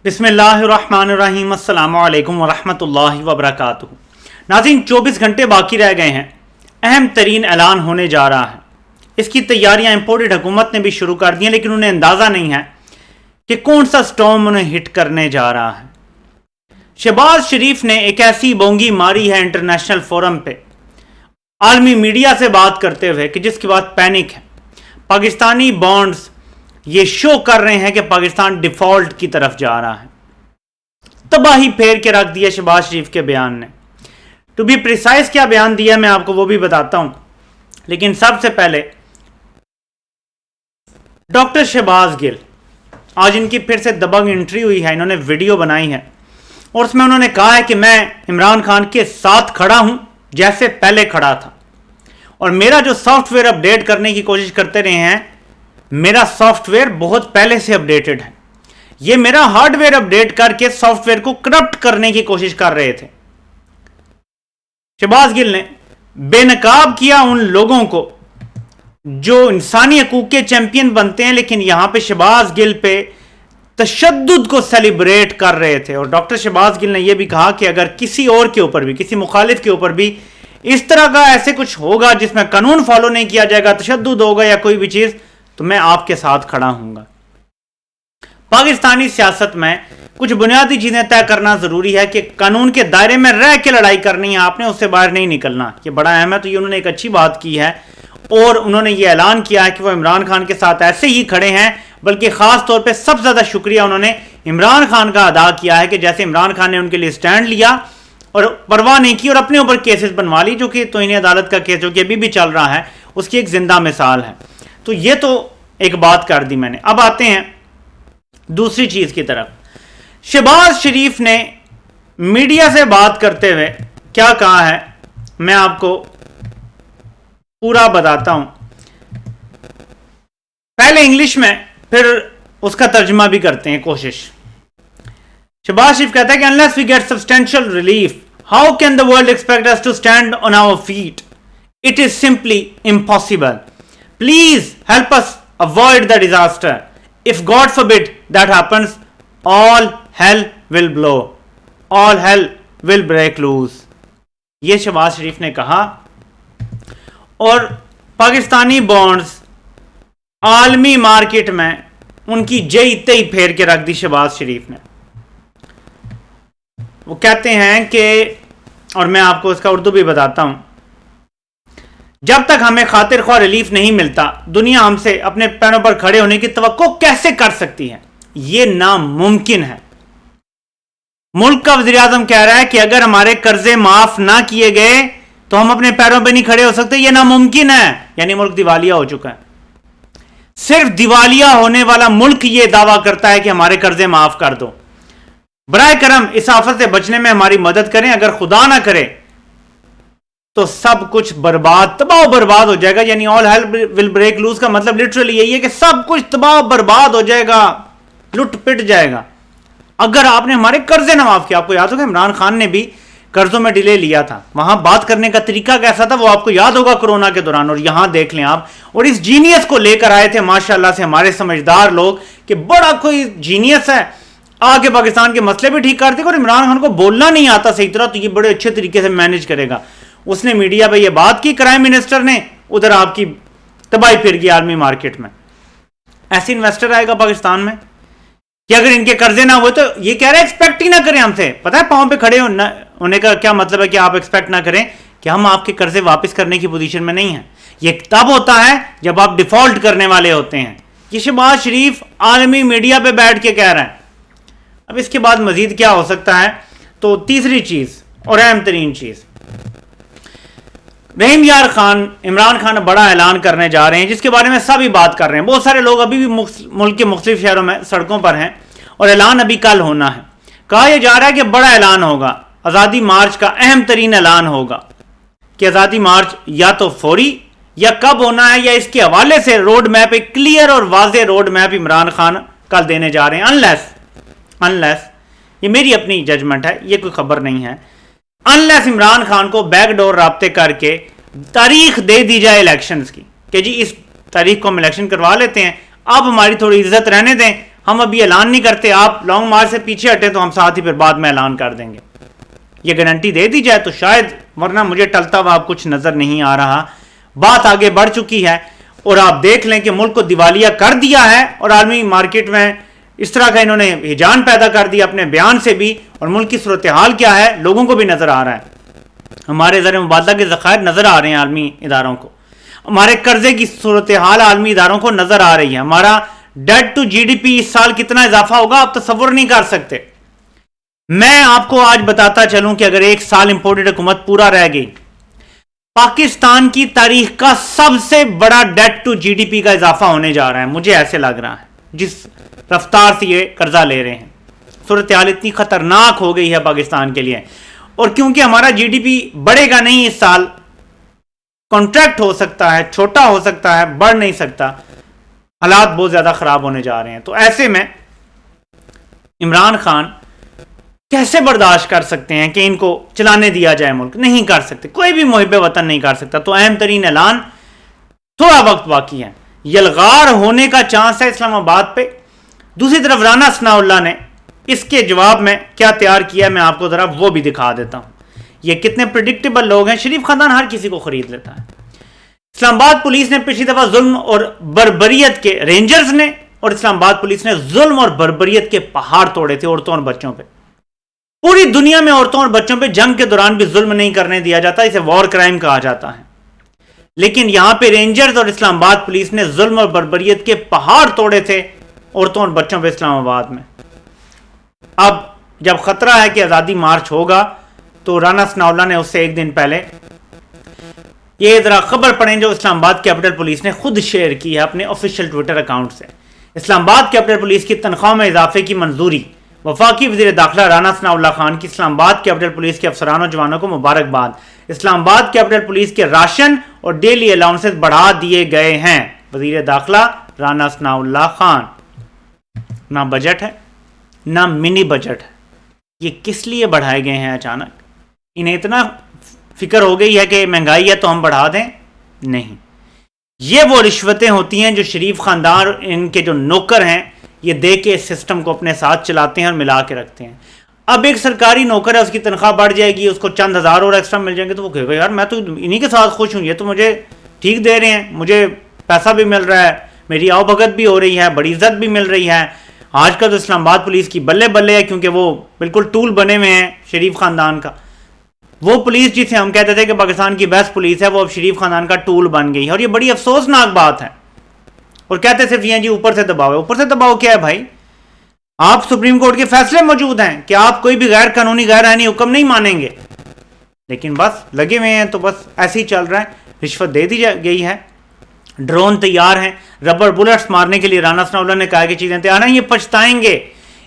بسم اللہ الرحمن الرحیم۔ السلام علیکم ورحمۃ اللہ وبرکاتہ۔ ناظرین، 24 گھنٹے باقی رہ گئے ہیں، اہم ترین اعلان ہونے جا رہا ہے۔ اس کی تیاریاں امپورٹڈ حکومت نے بھی شروع کر دی ہیں، لیکن انہیں اندازہ نہیں ہے کہ کون سا سٹارم انہیں ہٹ کرنے جا رہا ہے۔ شہباز شریف نے ایک ایسی بونگی ماری ہے انٹرنیشنل فورم پہ عالمی میڈیا سے بات کرتے ہوئے کہ جس کے بعد پینک ہے۔ پاکستانی بانڈز یہ شو کر رہے ہیں کہ پاکستان ڈیفالٹ کی طرف جا رہا ہے۔ تباہی پھیر کے رکھ دیا شہباز شریف کے بیان نے۔ ٹو بی پریسائز کیا بیان دیا میں آپ کو وہ بھی بتاتا ہوں، لیکن سب سے پہلے ڈاکٹر شہباز گل، آج ان کی پھر سے دبنگ انٹری ہوئی ہے، انہوں نے ویڈیو بنائی ہے اور اس میں انہوں نے کہا ہے کہ میں عمران خان کے ساتھ کھڑا ہوں جیسے پہلے کھڑا تھا، اور میرا جو سافٹ ویئر اپڈیٹ کرنے کی کوشش کرتے رہے ہیں، میرا سافٹ ویئر بہت پہلے سے اپڈیٹڈ ہے۔ یہ میرا ہارڈ ویئر اپڈیٹ کر کے سافٹ ویئر کو کرپٹ کرنے کی کوشش کر رہے تھے۔ شہباز گل نے بے نقاب کیا ان لوگوں کو جو انسانی حقوق کے چیمپئن بنتے ہیں، لیکن یہاں پہ شہباز گل پہ تشدد کو سیلیبریٹ کر رہے تھے۔ اور ڈاکٹر شہباز گل نے یہ بھی کہا کہ اگر کسی اور کے اوپر بھی، کسی مخالف کے اوپر بھی اس طرح کا ایسے کچھ ہوگا جس میں قانون فالو نہیں کیا جائے گا، تشدد ہوگا یا کوئی بھی چیز، تو میں آپ کے ساتھ کھڑا ہوں گا۔ پاکستانی سیاست میں کچھ بنیادی چیزیں طے کرنا ضروری ہے کہ قانون کے دائرے میں رہ کے لڑائی کرنی ہے، آپ نے اس سے باہر نہیں نکلنا۔ یہ بڑا اہم ہے، تو یہ انہوں نے ایک اچھی بات کی ہے، اور انہوں نے یہ اعلان کیا ہے کہ وہ عمران خان کے ساتھ ایسے ہی کھڑے ہیں، بلکہ خاص طور پہ سب سے زیادہ شکریہ انہوں نے عمران خان کا ادا کیا ہے کہ جیسے عمران خان نے ان کے لیے سٹینڈ لیا اور پرواہ نہیں کی اور اپنے اوپر کیسز بنوا لی، جو کہ توہین عدالت کا کیس جو کہ ابھی بھی چل رہا ہے، اس کی ایک زندہ مثال ہے۔ تو یہ تو ایک بات کر دی میں نے۔ اب آتے ہیں دوسری چیز کی طرف۔ شہباز شریف نے میڈیا سے بات کرتے ہوئے کیا کہا ہے، میں آپ کو پورا بتاتا ہوں، پہلے انگلش میں پھر اس کا ترجمہ بھی کرتے ہیں کوشش۔ شہباز شریف کہتا ہے کہ unless we get substantial relief, how can the world expect us to stand on our feet? It is simply impossible. Please help us avoid the disaster. If God forbid that happens, all hell will blow. All hell will break loose. یہ شہباز شریف نے کہا، اور Pakistani bonds عالمی market میں ان کی جئی تئی پھیر کے رکھ دی شہباز شریف نے۔ وہ کہتے ہیں کہ، اور میں آپ کو اس کا اردو بھی بتاتا ہوں، جب تک ہمیں خاطر خواہ ریلیف نہیں ملتا، دنیا ہم سے اپنے پیروں پر کھڑے ہونے کی توقع کیسے کر سکتی ہے؟ یہ ناممکن ہے۔ ملک کا وزیر اعظم کہہ رہا ہے کہ اگر ہمارے قرضے معاف نہ کیے گئے تو ہم اپنے پیروں پہ نہیں کھڑے ہو سکتے، یہ ناممکن ہے۔ یعنی ملک دیوالیہ ہو چکا ہے۔ صرف دیوالیہ ہونے والا ملک یہ دعویٰ کرتا ہے کہ ہمارے قرضے معاف کر دو۔ براہ کرم اس آفت سے بچنے میں ہماری مدد کریں، اگر خدا نہ کرے تو سب کچھ برباد، تباہ و برباد ہو جائے گا۔ یعنی all hell will break loose کا مطلب لٹرلی یہی ہے کہ سب کچھ تباہ و برباد ہو جائے گا، لٹ پٹ جائے گا اگر آپ نے ہمارے قرضے نہ معاف کیا۔ آپ کو یاد ہوگا عمران خان نے بھی قرضوں میں ڈیلے لیا تھا، وہاں بات کرنے کا طریقہ کیسا تھا وہ آپ کو یاد ہوگا کرونا کے دوران، اور یہاں دیکھ لیں آپ۔ اور اس جینیس کو لے کر آئے تھے ماشاءاللہ سے ہمارے سمجھدار لوگ کہ بڑا کوئی جینیس ہے، آگے پاکستان کے مسئلے بھی ٹھیک کرتے، اور عمران خان کو بولنا نہیں آتا صحیح طرح، تو یہ بڑے اچھے طریقے سے مینج کرے گا۔ اس نے میڈیا پہ یہ بات کی کرائم منسٹر نے، ادھر آپ کی تباہی پھر گئی عالمی مارکیٹ میں۔ ایسے انویسٹر آئے گا پاکستان میں کہ اگر ان کے قرضے نہ ہوئے، تو یہ کہہ رہے ایکسپیکٹ ہی نہ کریں ہم سے۔ پتہ ہے پاؤں پہ کھڑے ہونے کا کیا مطلب ہے کہ آپ ایکسپیکٹ نہ کریں کہ ہم آپ کے قرضے واپس کرنے کی پوزیشن میں نہیں ہیں۔ یہ تب ہوتا ہے جب آپ ڈیفالٹ کرنے والے ہوتے ہیں۔ یہ شہباز شریف عالمی میڈیا پہ بیٹھ کے کہہ رہا ہے۔ اب اس کے بعد مزید کیا ہو سکتا ہے؟ تو تیسری چیز اور اہم ترین چیز، رحیم یار خان عمران خان بڑا اعلان کرنے جا رہے ہیں جس کے بارے میں سبھی بات کر رہے ہیں۔ بہت سارے لوگ ابھی بھی ملک کے مختلف شہروں میں سڑکوں پر ہیں، اور اعلان ابھی کل ہونا ہے۔ کہا یہ جا رہا ہے کہ بڑا اعلان ہوگا، آزادی مارچ کا اہم ترین اعلان ہوگا کہ آزادی مارچ یا تو فوری یا کب ہونا ہے، یا اس کے حوالے سے روڈ میپ، ایک کلیئر اور واضح روڈ میپ عمران خان کل دینے جا رہے ہیں۔ انلیس یہ میری اپنی ججمنٹ ہے، یہ کوئی خبر نہیں ہے، انلیس عمران خان کو بیک ڈور رابطے کر کے تاریخ دے دی جائے الیکشنز کی کہ جی اس تاریخ کو ہم الیکشن کروا لیتے ہیں، آپ ہماری تھوڑی عزت رہنے دیں، ہم ابھی اعلان نہیں کرتے, آپ لانگ مارچ سے پیچھے ہٹے تو ہم ساتھ ہی پھر بعد میں اعلان کر دیں گے. یہ گارنٹی دے دی جائے تو شاید, ورنہ مجھے ٹلتا ہوا اب کچھ نظر نہیں آ رہا. بات آگے بڑھ چکی ہے اور آپ دیکھ لیں کہ ملک کو دیوالیہ کر دیا ہے, اور عالمی مارکیٹ میں اس طرح کا انہوں نے ہیجان پیدا کر دیا اپنے بیان سے بھی, اور ملک کی صورتحال کیا ہے لوگوں کو بھی نظر آ رہا ہے. ہمارے زر مبادلہ کے ذخائر نظر آ رہے ہیں عالمی اداروں کو, ہمارے قرضے کی صورتحال عالمی اداروں کو نظر آ رہی ہے. ہمارا debt to G D P اس سال کتنا اضافہ ہوگا آپ تصور نہیں کر سکتے. میں آپ کو آج بتاتا چلوں کہ اگر ایک سال امپورٹڈ حکومت پورا رہ گئی, پاکستان کی تاریخ کا سب سے بڑا debt to G D P کا اضافہ ہونے جا رہا ہے. مجھے ایسے لگ رہا ہے جس رفتار سے یہ قرضہ لے رہے ہیں. صورتحال اتنی خطرناک ہو گئی ہے پاکستان کے لیے, اور کیونکہ ہمارا جی ڈی پی بڑھے گا نہیں اس سال, کانٹریکٹ ہو سکتا ہے, چھوٹا ہو سکتا ہے, بڑھ نہیں سکتا, حالات بہت زیادہ خراب ہونے جا رہے ہیں. تو ایسے میں عمران خان کیسے برداشت کر سکتے ہیں کہ ان کو چلانے دیا جائے ملک؟ نہیں کر سکتے, کوئی بھی محب وطن نہیں کر سکتا. تو اہم ترین اعلان, تھوڑا وقت باقی ہے, یلغار ہونے کا چانس ہے اسلام آباد پہ. دوسری طرف رانا ثناء اللہ نے اس کے جواب میں کیا تیار کیا میں آپ کو ذرا وہ بھی دکھا دیتا ہوں. یہ کتنے پریڈکٹیبل لوگ ہیں. شریف خاندان ہر کسی کو خرید لیتا ہے. اسلام آباد پولیس نے پچھلی دفعہ ظلم اور بربریت کے, رینجرز نے اور اسلام آباد پولیس نے ظلم اور بربریت کے پہاڑ توڑے تھے عورتوں اور بچوں پہ. پوری دنیا میں عورتوں اور بچوں پہ جنگ کے دوران بھی ظلم نہیں کرنے دیا جاتا, اسے وار کرائم کہا جاتا ہے. لیکن یہاں پہ رینجرز اور اسلام آباد پولیس نے ظلم اور بربریت کے پہاڑ توڑے تھے عورتوں اور بچوں پہ اسلام آباد میں. اب جب خطرہ ہے کہ آزادی مارچ ہوگا تو رانا ثناء اللہ نے اس سے ایک دن پہلے یہ ذرا خبر پڑھیں جو اسلام آباد کیپٹل پولیس نے خود شیئر کی ہے اپنے آفیشیل ٹویٹر اکاؤنٹ سے. اسلام آباد کیپٹل پولیس کی تنخواہ میں اضافے کی منظوری. وفاقی وزیر داخلہ رانا ثناء اللہ خان کی اسلام آباد کیپٹل پولیس کے افسران و جوانوں کو مبارکباد. اسلام آباد کیپٹل پولیس کے راشن اور ڈیلی الاؤنسز بڑھا دیے گئے ہیں. وزیر داخلہ رانا ثناء اللہ خان. نہ بجٹ ہے نہ منی بجٹ ہے, یہ کس لیے بڑھائے گئے ہیں اچانک؟ انہیں اتنا فکر ہو گئی ہے کہ مہنگائی ہے تو ہم بڑھا دیں؟ نہیں, یہ وہ رشوتیں ہوتی ہیں جو شریف خاندان اور ان کے جو نوکر ہیں یہ دے کے اس سسٹم کو اپنے ساتھ چلاتے ہیں اور ملا کے رکھتے ہیں. اب ایک سرکاری نوکر ہے, اس کی تنخواہ بڑھ جائے گی, اس کو چند ہزار اور ایکسٹرا مل جائیں گے تو وہ کہے گا یار میں تو انہی کے ساتھ خوش ہوں, یہ تو مجھے ٹھیک دے رہے ہیں, مجھے پیسہ بھی مل رہا ہے, میری آؤ بھگت بھی ہو رہی ہے, بڑی عزت بھی مل رہی ہے. آج کل تو اسلام آباد پولیس کی بلے بلے ہے کیونکہ وہ بالکل ٹول بنے ہوئے ہیں شریف خاندان کا. وہ پولیس جسے ہم کہتے تھے کہ پاکستان کی بیسٹ پولیس ہے, وہ اب شریف خاندان کا ٹول بن گئی ہے, اور یہ بڑی افسوسناک بات ہے. اور کہتے صرف یہ جی اوپر سے دباؤ ہے. اوپر سے دباؤ کیا ہے بھائی؟ آپ سپریم کورٹ کے فیصلے موجود ہیں کہ آپ کوئی بھی غیر قانونی غیر آئینی حکم نہیں مانیں گے, لیکن بس لگے ہوئے ہیں تو بس ایسے ہی چل رہا ہے. رشوت دے دی گئی ہے, ڈرون تیار ہیں, ربر بلٹس مارنے کے لیے رانا ثناء اللہ نے کہا کہ چیزیں تیار ہیں. یہ پچھتائیں گے,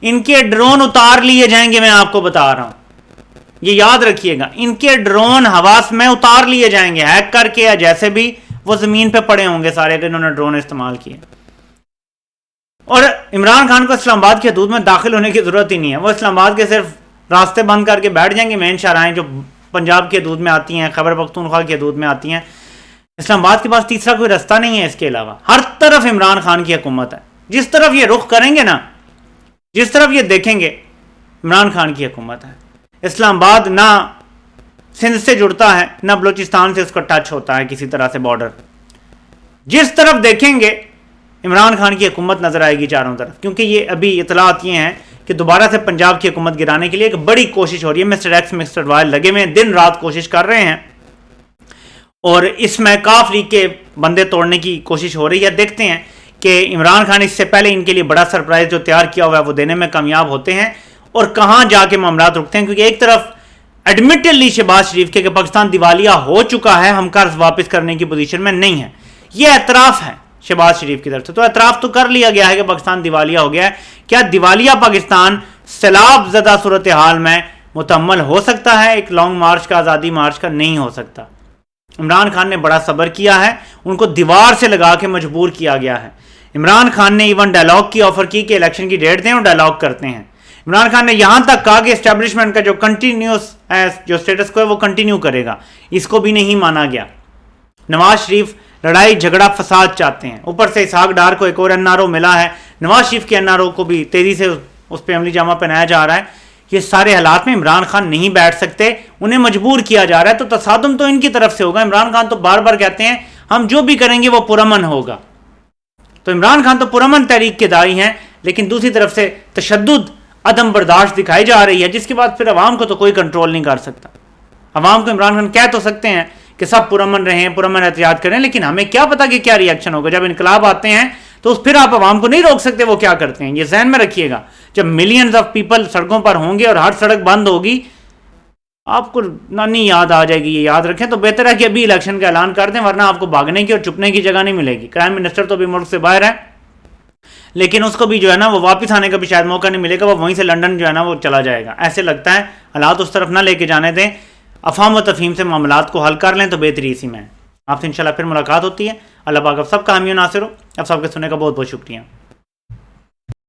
ان کے ڈرون اتار لیے جائیں گے, میں آپ کو بتا رہا ہوں, یہ یاد رکھیے گا, ان کے ڈرون حواس میں اتار لیے جائیں گے, ہیک کر کے یا جیسے بھی وہ زمین پہ پڑے ہوں گے سارے اگر انہوں نے ڈرون استعمال کیے. اور عمران خان کو اسلام آباد کی حدود میں داخل ہونے کی ضرورت ہی نہیں ہے. وہ اسلام آباد کے صرف راستے بند کر کے بیٹھ جائیں گے, مین شاہراہیں جو پنجاب کی حدود میں آتی ہیں, خیبر پختونخوا کی حدود میں آتی ہیں. اسلام آباد کے پاس تیسرا کوئی رستہ نہیں ہے. اس کے علاوہ ہر طرف عمران خان کی حکومت ہے. جس طرف یہ رخ کریں گے نا, جس طرف یہ دیکھیں گے, عمران خان کی حکومت ہے. اسلام آباد نہ سندھ سے جڑتا ہے نہ بلوچستان سے اس کا ٹچ ہوتا ہے کسی طرح سے بارڈر. جس طرف دیکھیں گے عمران خان کی حکومت نظر آئے گی چاروں طرف, کیونکہ یہ ابھی اطلاعات یہ ہیں کہ دوبارہ سے پنجاب کی حکومت گرانے کے لیے ایک بڑی کوشش ہو رہی ہے. مسٹر ایکس مسٹر وائی لگے ہوئے ہیں, دن رات کوشش کر رہے ہیں, اور اس میں کاف لیگ کے بندے توڑنے کی کوشش ہو رہی ہے. دیکھتے ہیں کہ عمران خان اس سے پہلے ان کے لیے بڑا سرپرائز جو تیار کیا ہوا ہے وہ دینے میں کامیاب ہوتے ہیں اور کہاں جا کے معاملات رکتے ہیں. کیونکہ ایک طرف ایڈمٹلی شہباز شریف کے کہ پاکستان دیوالیہ ہو چکا ہے, ہم قرض واپس کرنے کی پوزیشن میں نہیں ہیں, یہ اعتراف ہے شہباز شریف کی طرف سے. تو اعتراف تو کر لیا گیا ہے کہ پاکستان دیوالیہ ہو گیا ہے. کیا دیوالیہ پاکستان سیلاب زدہ صورتحال میں متحمل ہو سکتا ہے ایک لانگ مارچ کا, آزادی مارچ کا؟ نہیں ہو سکتا. عمران خان نے بڑا صبر کیا ہے, ان کو دیوار سے لگا کے مجبور کیا گیا ہے. عمران خان نے ایون ڈائلاگ کی آفر کی کہ الیکشن کی ڈیٹ دیں اور ڈائلاگ کرتے ہیں. عمران خان نے یہاں تک کہا کہ اسٹیبلشمنٹ کا جو کنٹینیوس جو سٹیٹس کو ہے وہ کنٹینیو کرے گا, اس کو بھی نہیں مانا گیا. نواز شریف لڑائی جھگڑا فساد چاہتے ہیں. اوپر سے اسحاق ڈار کو ایک اور این آر او ملا ہے, نواز شریف کے این آر او کو بھی تیزی سے اس پہ عملی جامہ پہنایا جا رہا ہے. یہ سارے حالات میں عمران خان نہیں بیٹھ سکتے, انہیں مجبور کیا جا رہا ہے. تو تصادم تو ان کی طرف سے ہوگا. عمران خان تو بار بار کہتے ہیں ہم جو بھی کریں گے وہ پرامن ہوگا. تو عمران خان تو پرامن تحریک کے داعی ہیں, لیکن دوسری طرف سے تشدد, عدم برداشت دکھائی جا رہی ہے, جس کے بعد پھر عوام کو تو کوئی کنٹرول نہیں کر سکتا. عوام کو عمران خان کہہ تو سکتے ہیں کہ سب پرامن رہیں, پرامن احتیاط کریں, لیکن ہمیں کیا پتا کہ کیا ری ایکشن ہوگا. جب انقلاب آتے ہیں تو پھر آپ عوام کو نہیں روک سکتے وہ کیا کرتے ہیں. یہ ذہن میں رکھیے گا. جب ملینز آف پیپل سڑکوں پر ہوں گے اور ہر سڑک بند ہوگی, آپ کو نانی یاد آ جائے گی. یہ یاد رکھیں. تو بہتر ہے کہ ابھی الیکشن کا اعلان کر دیں, ورنہ آپ کو بھاگنے کی اور چھپنے کی جگہ نہیں ملے گی. پرائم منسٹر تو ابھی ملک سے باہر ہے, لیکن اس کو بھی جو ہے نا وہ واپس آنے کا بھی شاید موقع نہیں ملے گا. وہ وہیں سے لنڈن جو ہے نا وہ چلا جائے گا. ایسے لگتا ہے حالات اس طرف نہ لے کے جانے دیں, افہام و تفہیم سے معاملات کو حل کر لیں تو بہتری اسی میں ہے. آپ سے انشاءاللہ پھر ملاقات ہوتی ہے. اللہ پاک آپ سب کا حامی و ناصر ہو. آپ سب کے سننے کا بہت بہت شکریہ.